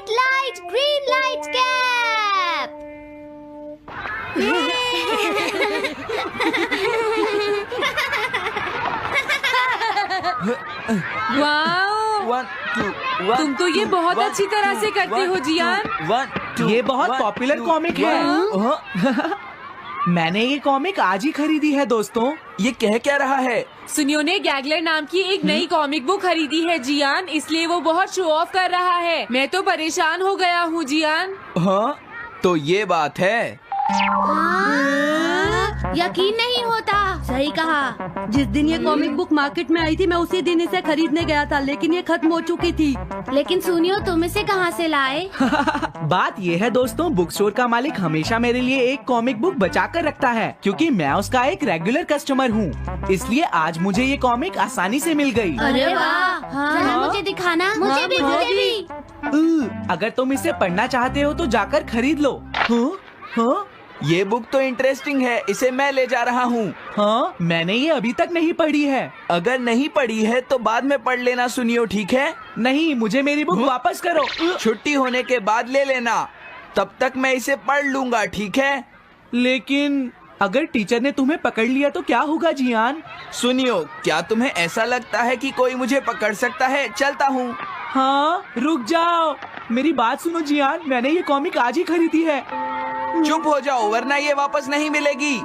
White light, green light, cap. Wow, 1 2 1 तुम तो ये बहुत अच्छी तरह से करते हो जियान। 1 2 ये बहुत पॉपुलर कॉमिक है। मैंने ये कॉमिक आज ही खरीदी है दोस्तों। ये कह क्या रहा है? सुनियो ने गैगलर नाम की एक नई कॉमिक बुक खरीदी है जियान, इसलिए वो बहुत शो ऑफ कर रहा है। मैं तो परेशान हो गया हूँ जियान। हाँ, तो ये बात है। यकीन नहीं होता। सही कहा। जिस दिन ये कॉमिक बुक मार्केट में आई थी मैं उसी दिन इसे खरीदने गया था, लेकिन ये खत्म हो चुकी थी। लेकिन सुनियो, तुम इसे कहाँ से लाए? बात ये है दोस्तों, बुक स्टोर का मालिक हमेशा मेरे लिए एक कॉमिक बुक बचा कर रखता है, क्योंकि मैं उसका एक रेगुलर कस्टमर हूँ। इसलिए आज मुझे ये कॉमिक आसानी से मिल गई। अरे वाह, जरा मुझे दिखाना। मुझे भी, मुझे भी। अगर तुम इसे पढ़ना चाहते हो तो जाकर खरीद लो। हाँ? ये बुक तो इंटरेस्टिंग है, इसे मैं ले जा रहा हूँ। हाँ, मैंने ये अभी तक नहीं पढ़ी है। अगर नहीं पढ़ी है तो बाद में पढ़ लेना सुनियो, ठीक है? नहीं, मुझे मेरी बुक वापस करो। छुट्टी होने के बाद ले लेना, तब तक मैं इसे पढ़ लूंगा, ठीक है? लेकिन अगर टीचर ने तुम्हें पकड़ लिया तो क्या होगा जियान? सुनियो, क्या तुम्हें ऐसा लगता है कि कोई मुझे पकड़ सकता है? चलता हूँ। हाँ, रुक जाओ, मेरी बात सुनो जियान, मैंने ये कॉमिक आज ही खरीदी है। चुप हो जाओ, वरना ये वापस नहीं मिलेगी।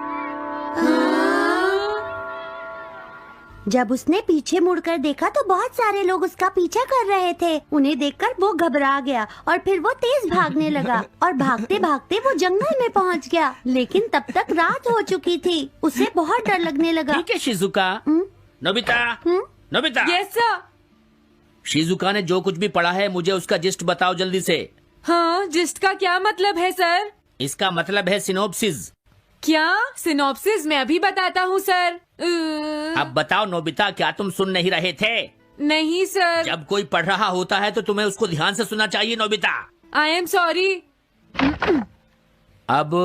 जब उसने पीछे मुड़कर देखा तो बहुत सारे लोग उसका पीछा कर रहे थे। उन्हें देखकर वो घबरा गया और फिर वो तेज भागने लगा और भागते भागते वो जंगल में पहुंच गया। लेकिन तब तक रात हो चुकी थी। उसे बहुत डर लगने लगा। ठीक है Shizuka. Nobita, Nobita. Yes sir. Shizuka ने जो कुछ भी पढ़ा है मुझे उसका जिस्ट बताओ जल्दी से। हाँ, जिस्ट का क्या मतलब है सर? इसका मतलब है सिनोप्सिस। क्या? सिनॉप्सिस मैं अभी बताता हूँ सर। अब बताओ नोबिता, क्या तुम सुन नहीं रहे थे? नहीं सर। जब कोई पढ़ रहा होता है तो तुम्हें उसको ध्यान से सुनना चाहिए नोबिता। I am sorry. अब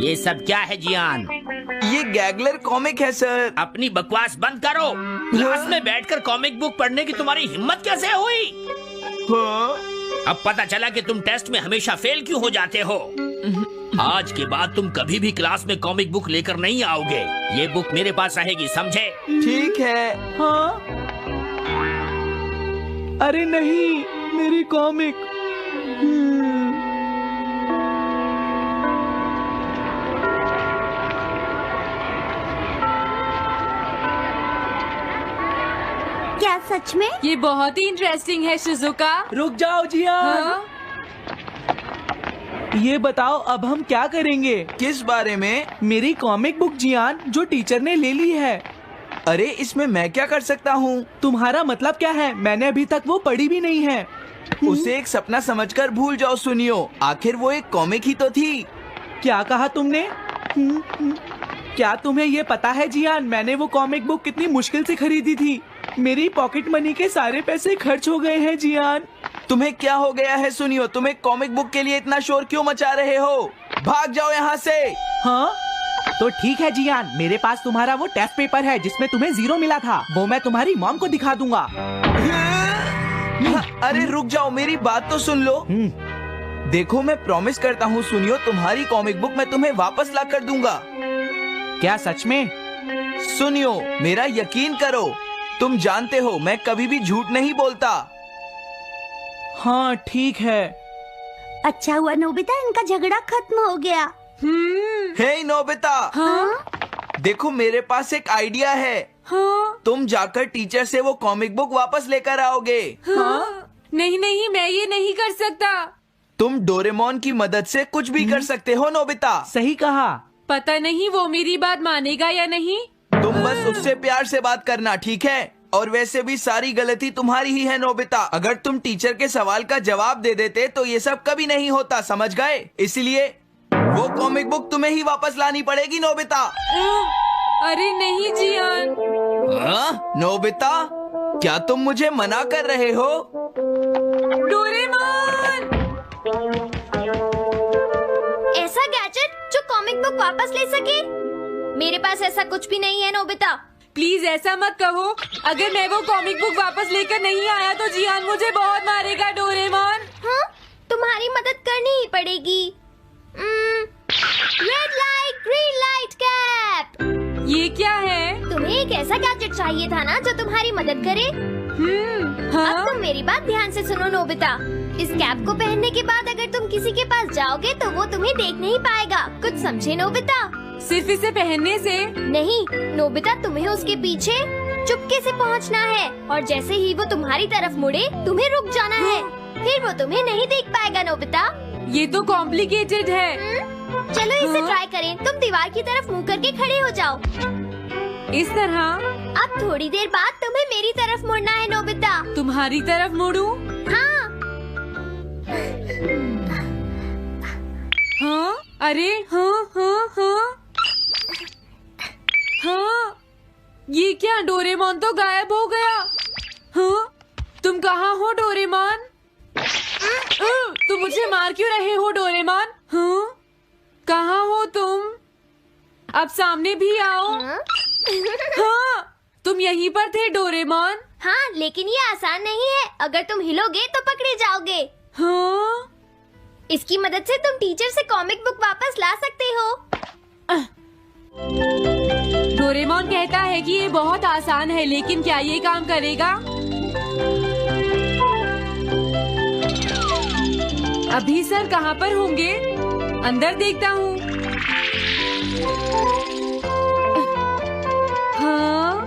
ये सब क्या है जियान? ये गैगलर कॉमिक है सर। अपनी बकवास बंद करो। क्लास में बैठकर कॉमिक बुक पढ़ने की तुम्हारी हिम्मत कैसे हुई? हाँ? अब पता चला कि तुम टेस्ट में हमेशा फेल क्यों हो जाते हो। आज के बाद तुम कभी भी क्लास में कॉमिक बुक लेकर नहीं आओगे। ये बुक मेरे पास रहेगी, समझे? ठीक है। हाँ? अरे नहीं, मेरी कॉमिक। क्या सच में? ये बहुत ही इंटरेस्टिंग है शिजुका। रुक जाओ जियान। हाँ? ये बताओ अब हम क्या करेंगे? किस बारे में? मेरी कॉमिक बुक जियान, जो टीचर ने ले ली है। अरे इसमें मैं क्या कर सकता हूँ? तुम्हारा मतलब क्या है? मैंने अभी तक वो पढ़ी भी नहीं है। उसे एक सपना समझकर भूल जाओ सुनियो, आखिर वो एक कॉमिक ही तो थी। क्या कहा तुमने? क्या तुम्हें ये पता है जियान, मैंने वो कॉमिक बुक कितनी मुश्किल से खरीदी थी। मेरी पॉकेट मनी के सारे पैसे खर्च हो गए हैं जियान। तुम्हें क्या हो गया है सुनियो? तुम एक कॉमिक बुक के लिए इतना शोर क्यों मचा रहे हो? भाग जाओ यहाँ से। हाँ? तो ठीक है जियान, मेरे पास तुम्हारा वो टेस्ट पेपर है जिसमें तुम्हें 0 मिला था। वो मैं तुम्हारी मॉम को दिखा दूंगा। अरे रुक जाओ, मेरी बात तो सुन लो। देखो, मैं प्रॉमिस करता हूँ सुनियो, तुम्हारी कॉमिक बुक मैं तुम्हें वापस ला कर दूंगा। क्या सच में? सुनियो, मेरा यकीन करो, तुम जानते हो मैं कभी भी झूठ नहीं बोलता। हाँ ठीक है। अच्छा हुआ नोबिता, इनका झगड़ा खत्म हो गया। हे नोबिता। हाँ? देखो, मेरे पास एक आइडिया है। हाँ? तुम जाकर टीचर से वो कॉमिक बुक वापस लेकर आओगे। हाँ? नहीं नहीं, मैं ये नहीं कर सकता। तुम डोरेमोन की मदद से कुछ भी कर सकते हो नोबिता। सही कहा। पता नहीं वो मेरी बात मानेगा या नहीं। तुम बस उससे प्यार से बात करना, ठीक है? और वैसे भी सारी गलती तुम्हारी ही है नोबिता। अगर तुम टीचर के सवाल का जवाब दे देते तो ये सब कभी नहीं होता, समझ गए? इसलिए वो कॉमिक बुक तुम्हें ही वापस लानी पड़ेगी नोबिता। अरे नहीं जियान। नोबिता, क्या तुम मुझे मना कर रहे हो? डोरेमोन! वापस ले सके? मेरे पास ऐसा कुछ भी नहीं है नोबिता। प्लीज ऐसा मत कहो। अगर मैं वो कॉमिक बुक वापस लेकर नहीं आया तो जियान मुझे बहुत मारेगा डोरेमोन। हाँ, तुम्हारी मदद करनी ही पड़ेगी। Red light green light cap. ये क्या है? तुम्हें एक ऐसा गैजेट चाहिए था ना जो तुम्हारी मदद करे। हाँ? अब तुम मेरी बात ध्यान से सुनो नोबिता। इस कैप को पहनने के बाद अगर तुम किसी के पास जाओगे तो वो तुम्हें देख नहीं पाएगा। कुछ समझे नोबिता? सिर्फ इसे पहनने से? नहीं नोबिता, तुम्हें उसके पीछे चुपके से पहुंचना है और जैसे ही वो तुम्हारी तरफ मुड़े तुम्हें रुक जाना है। फिर वो तुम्हें नहीं देख पाएगा नोबिता। ये तो कॉम्प्लिकेटेड है। चलो इसे ट्राई करें। तुम दीवार की तरफ मुंह करके खड़े हो जाओ। इस तरह? अब थोड़ी देर बाद तुम्हें मेरी तरफ मुड़ना है नोबिता। तुम्हारी तरफ मुड़ूं? हाँ। हाँ? अरे हाँ हाँ हाँ हाँ, ये क्या? डोरेमोन तो गायब हो गया। हाँ? तुम कहाँ हो डोरेमोन? तुम मुझे मार क्यों रहे हो डोरेमोन? हाँ? कहाँ हो तुम? अब सामने भी आओ। हाँ, तुम यहीं पर थे डोरेमोन। हाँ, लेकिन ये आसान नहीं है। अगर तुम हिलोगे तो पकड़े जाओगे। हाँ? इसकी मदद से तुम टीचर से कॉमिक बुक वापस ला सकते हो। डोरेमोन कहता है कि ये बहुत आसान है, लेकिन क्या ये काम करेगा? अभी सर कहाँ पर होंगे? अंदर देखता हूँ। हाँ?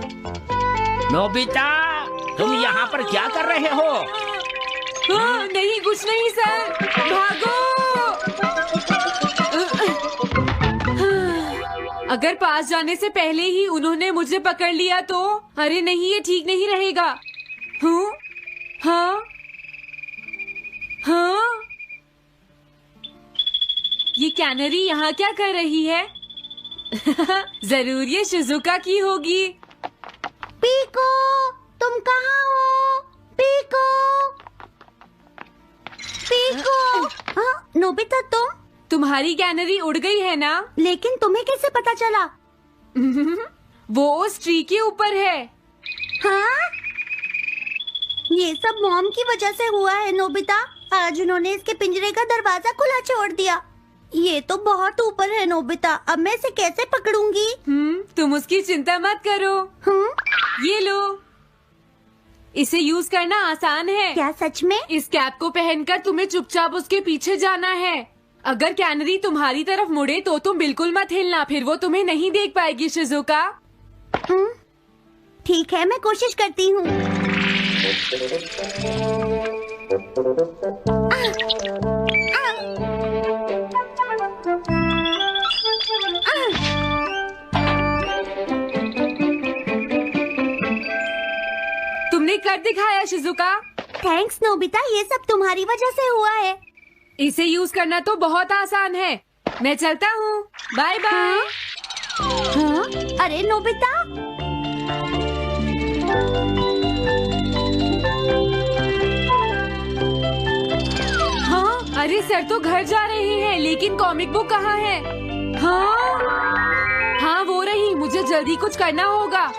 नोबिता, तुम यहाँ पर क्या कर रहे हो? हाँ, नहीं कुछ नहीं सर। भागो! अगर पास जाने से पहले ही उन्होंने मुझे पकड़ लिया तो? अरे नहीं, ये ठीक नहीं रहेगा। हाँ? हाँ? हाँ? ये कैनरी यहाँ क्या कर रही है? जरूर ये शिजुका की होगी। पीको, तुम कहाँ हो? Pico, pico. हाँ, नोबिता तुम? तुम्हारी कैनरी उड़ गई है ना? लेकिन तुम्हें कैसे पता चला? वो उस ट्री के ऊपर है। हाँ? ये सब मॉम की वजह से हुआ है नोबिता। आज उन्होंने इसके पिंजरे का दरवाजा खुला छोड़ दिया। ये तो बहुत ऊपर है नोबिता। अब मैं इसे कैसे पकड़ूंगी? तुम उसकी चिंता मत करो। ये लो, इसे यूज करना आसान है। क्या सच में? इस कैप को पहनकर तुम्हें चुपचाप उसके पीछे जाना है। अगर कैनरी तुम्हारी तरफ मुड़े तो तुम बिल्कुल मत हिलना, फिर वो तुम्हें नहीं देख पाएगी शिजुका। ठीक है, मैं कोशिश करती हूँ। तुमने कर दिखाया शिजुका। थैंक्स नोबिता, ये सब तुम्हारी वजह से हुआ है। इसे यूज करना तो बहुत आसान है। मैं चलता हूँ। Bye bye. हाँ? अरे नोबिता, हाँ? अरे सर तो घर जा रहे हैं, लेकिन कॉमिक बुक कहाँ है? हाँ? हाँ वो रही। मुझे जल्दी कुछ करना होगा।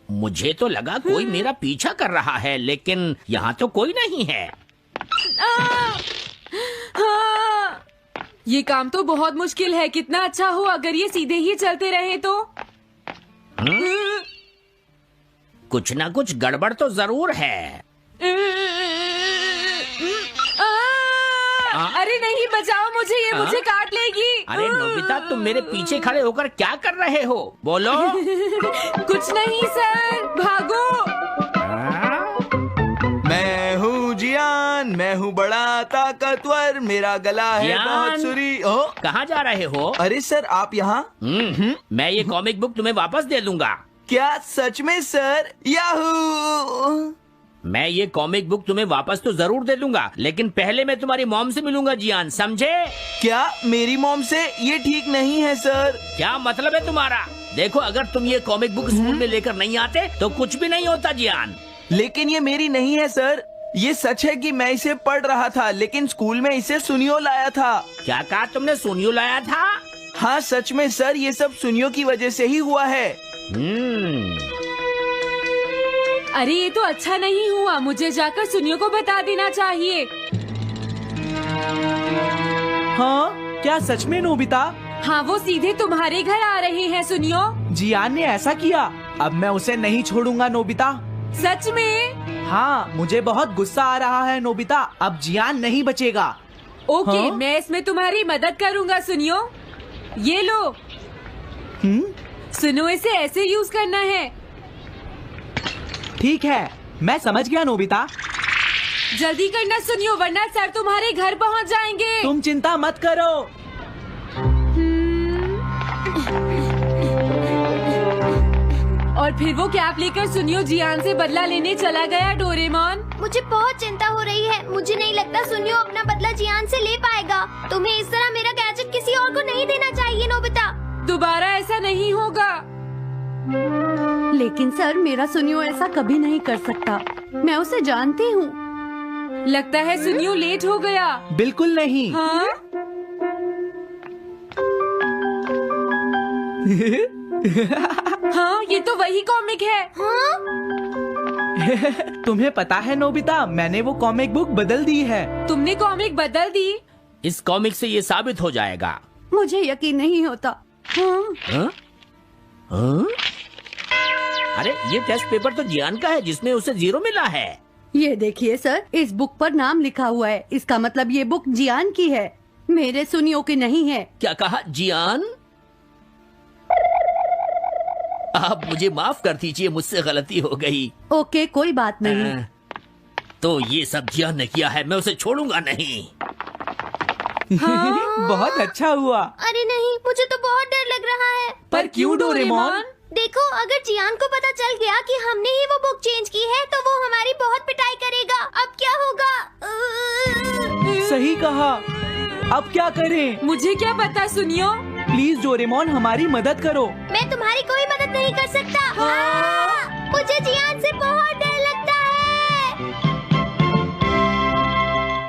मुझे तो लगा कोई मेरा पीछा कर रहा है, लेकिन यहाँ तो कोई नहीं है। हाँ! ये काम तो बहुत मुश्किल है। कितना अच्छा हो अगर ये सीधे ही चलते रहे तो। कुछ ना कुछ गड़बड़ तो जरूर है। अरे नहीं, बचाओ मुझे, ये मुझे काट लेगी। अरे नोबिता, तुम मेरे पीछे खड़े होकर क्या कर रहे हो? बोलो। कुछ नहीं सर, भागो। मैं हूँ जियान, मैं हूँ बड़ा ताकतवर, मेरा गला है जियान? बहुत सुरी। कहाँ जा रहे हो? अरे सर, आप यहाँ? मैं ये कॉमिक बुक तुम्हें वापस दे दूंगा। क्या सच में सर? याहू! मैं ये कॉमिक बुक तुम्हें वापस तो जरूर दे दूंगा, लेकिन पहले मैं तुम्हारी मॉम से मिलूंगा जियान, समझे? क्या मेरी मॉम से? ये ठीक नहीं है सर। क्या मतलब है तुम्हारा? देखो, अगर तुम ये कॉमिक बुक स्कूल में लेकर नहीं आते तो कुछ भी नहीं होता जियान। लेकिन ये मेरी नहीं है सर। ये सच है कि मैं इसे पढ़ रहा था, लेकिन स्कूल में इसे सुनियो लाया था। क्या कहा तुमने? सुनियो लाया था? हाँ सच में सर, ये सब सुनियो की वजह से ही हुआ है। अरे ये तो अच्छा नहीं हुआ, मुझे जाकर सुनियो को बता देना चाहिए। हाँ, क्या सच में नोबिता? हाँ, वो सीधे तुम्हारे घर आ रहे हैं सुनियो। जियान ने ऐसा किया। अब मैं उसे नहीं छोड़ूंगा नोबिता। सच में? हाँ, मुझे बहुत गुस्सा आ रहा है नोबिता। अब जियान नहीं बचेगा। ओके, हाँ? मैं इसमें तुम्हारी मदद करूँगा सुनियो। ये लो। सुनो, इसे ऐसे यूज करना है। ठीक है, मैं समझ गया नोबिता। जल्दी करना सुनियो, वरना सर तुम्हारे घर पहुंच जाएंगे। तुम चिंता मत करो। और फिर वो कैप लेकर सुनियो जियान से बदला लेने चला गया। डोरेमोन, मुझे बहुत चिंता हो रही है। मुझे नहीं लगता सुनियो अपना बदला जियान से ले पाएगा। तुम्हें इस तरह मेरा गैजेट किसी और को नहीं देना चाहिए नोबिता। दोबारा ऐसा नहीं होगा। लेकिन सर, मेरा सुनियो ऐसा कभी नहीं कर सकता। मैं उसे जानती हूँ। लगता है सुनियो लेट हो गया। बिल्कुल नहीं। हाँ? हाँ, ये तो वही कॉमिक है। हाँ? तुम्हें पता है नोबिता, मैंने वो कॉमिक बुक बदल दी है। तुमने कॉमिक बदल दी? इस कॉमिक से ये साबित हो जाएगा। मुझे यकीन नहीं होता। हाँ? हाँ? हाँ? अरे, ये टेस्ट पेपर तो जियान का है जिसमें उसे 0 मिला है। ये देखिए सर, इस बुक पर नाम लिखा हुआ है। इसका मतलब ये बुक जियान की है, मेरे सुनियो की नहीं है। क्या कहा? जियान? आप मुझे माफ कर दीजिए, मुझसे गलती हो गई। ओके, कोई बात नहीं। तो ये सब जियान ने किया है, मैं उसे छोड़ूंगा नहीं। बहुत अच्छा हुआ। अरे नहीं, मुझे तो बहुत डर लग रहा है। पर क्यों डोरेमोन? देखो, अगर जियान को पता चल गया कि हमने ही वो बुक चेंज की है तो वो हमारी बहुत पिटाई करेगा। अब क्या होगा? सही कहा। अब क्या करें? मुझे क्या पता सुनियो। प्लीज डोरेमोन, हमारी मदद करो। मैं तुम्हारी कोई मदद नहीं कर सकता। मुझे जियान से बहुत डर लगता